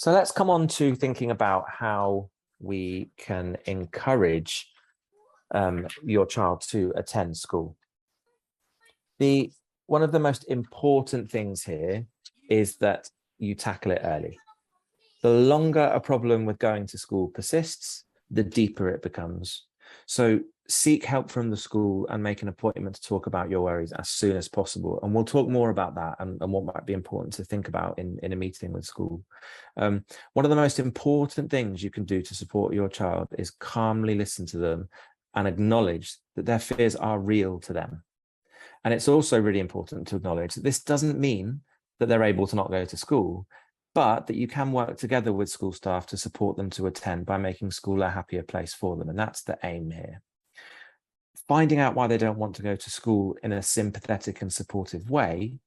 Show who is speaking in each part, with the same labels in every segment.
Speaker 1: So let's come on to thinking about how we can encourage your child to attend school. One of the most important things here is that you tackle it early. The longer a problem with going to school persists, the deeper it becomes. So seek help from the school and make an appointment to talk about your worries as soon as possible. And we'll talk more about that and what might be important to think about in a meeting with school. One of the most important things you can do to support your child is calmly listen to them and acknowledge that their fears are real to them. And it's also really important to acknowledge that this doesn't mean that they're able to not go to school, but that you can work together with school staff to support them to attend by making school a happier place for them. And that's the aim here. Finding out why they don't want to go to school in a sympathetic and supportive way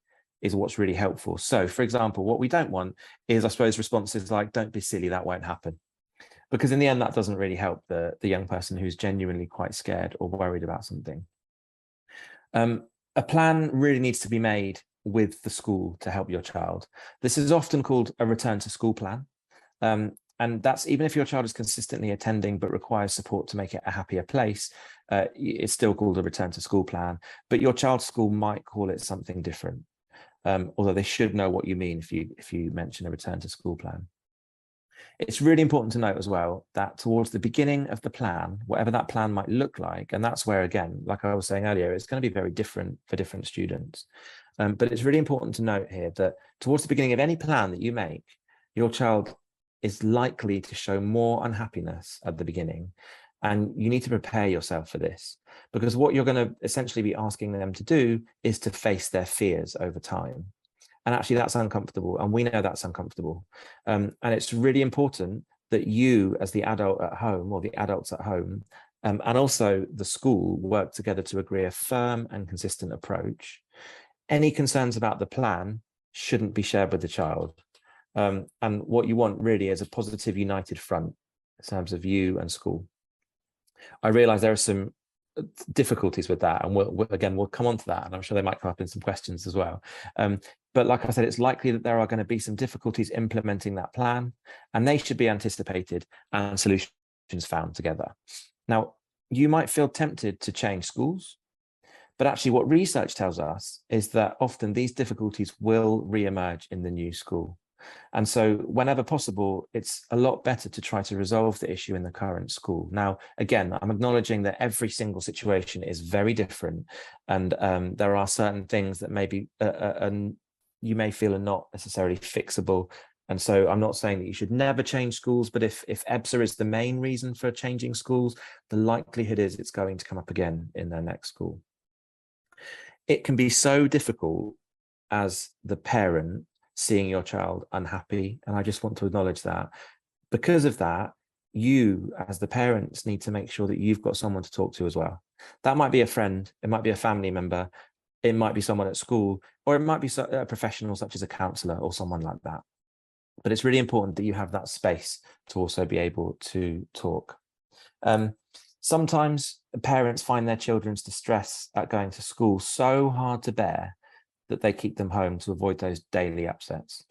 Speaker 1: is what's really helpful. So, for example, what we don't want is, I suppose, responses like, don't be silly, that won't happen. Because in the end, that doesn't really help the young person who's genuinely quite scared or worried about something. A plan really needs to be made with the school to help your child. This is often called a return to school plan. And that's even if your child is consistently attending but requires support to make it a happier place, it's still called a return to school plan, but your child's school might call it something different. Although they should know what you mean if you mention a return to school plan. It's really important to note as well that towards the beginning of the plan, whatever that plan might look like, and that's where, again, like I was saying earlier, it's going to be very different for different students. But it's really important to note here that towards the beginning of any plan that you make, your child is likely to show more unhappiness at the beginning. And you need to prepare yourself for this, because what you're going to essentially be asking them to do is to face their fears over time. And actually, that's uncomfortable. And we know that's uncomfortable. And it's really important that you, as the adult at home, or the adults at home, and also the school, work together to agree a firm and consistent approach. Any concerns about the plan shouldn't be shared with the child. And what you want really is a positive, united front in terms of you and school. I realize there are some difficulties with that, and we'll come on to that, and I'm sure they might come up in some questions as well. But like I said, it's likely that there are going to be some difficulties implementing that plan, and they should be anticipated and solutions found together. Now, you might feel tempted to change schools, but actually what research tells us is that often these difficulties will re-emerge in the new school. And so whenever possible, it's a lot better to try to resolve the issue in the current school. Now, again, I'm acknowledging that every single situation is very different. And there are certain things that maybe you may feel are not necessarily fixable. And so I'm not saying that you should never change schools, but if EBSA is the main reason for changing schools, the likelihood is it's going to come up again in their next school. It can be so difficult as the parent seeing your child unhappy. And I just want to acknowledge that. Because of that, you as the parents need to make sure that you've got someone to talk to as well. That might be a friend, it might be a family member, it might be someone at school, or it might be a professional such as a counsellor or someone like that. But it's really important that you have that space to also be able to talk. Sometimes parents find their children's distress at going to school so hard to bear that they keep them home to avoid those daily upsets.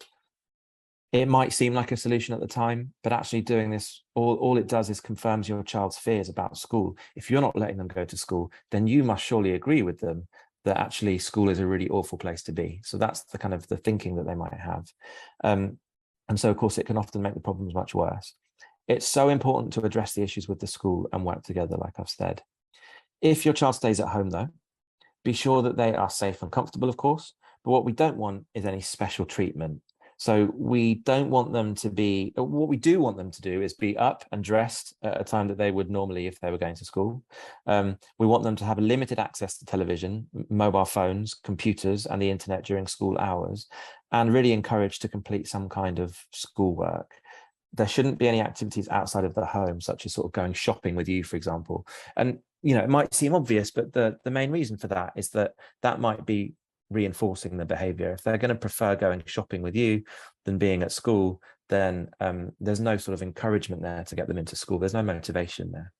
Speaker 1: It might seem like a solution at the time, but actually doing this, all it does is confirms your child's fears about school. If you're not letting them go to school, then you must surely agree with them that actually school is a really awful place to be. So that's the kind of the thinking that they might have. And so, of course, it can often make the problems much worse. It's so important to address the issues with the school and work together, like I've said. If your child stays at home, though, be sure that they are safe and comfortable, of course, but what we don't want is any special treatment. So we don't want them to be, what we do want them to do is be up and dressed at a time that they would normally if they were going to school. We want them to have limited access to television, mobile phones, computers, and the internet during school hours, and really encouraged to complete some kind of schoolwork. There shouldn't be any activities outside of the home, such as sort of going shopping with you, for example. And, you know, it might seem obvious, but the main reason for that is that might be reinforcing the behavior. If they're going to prefer going shopping with you than being at school, then there's no sort of encouragement there to get them into school. There's no motivation there.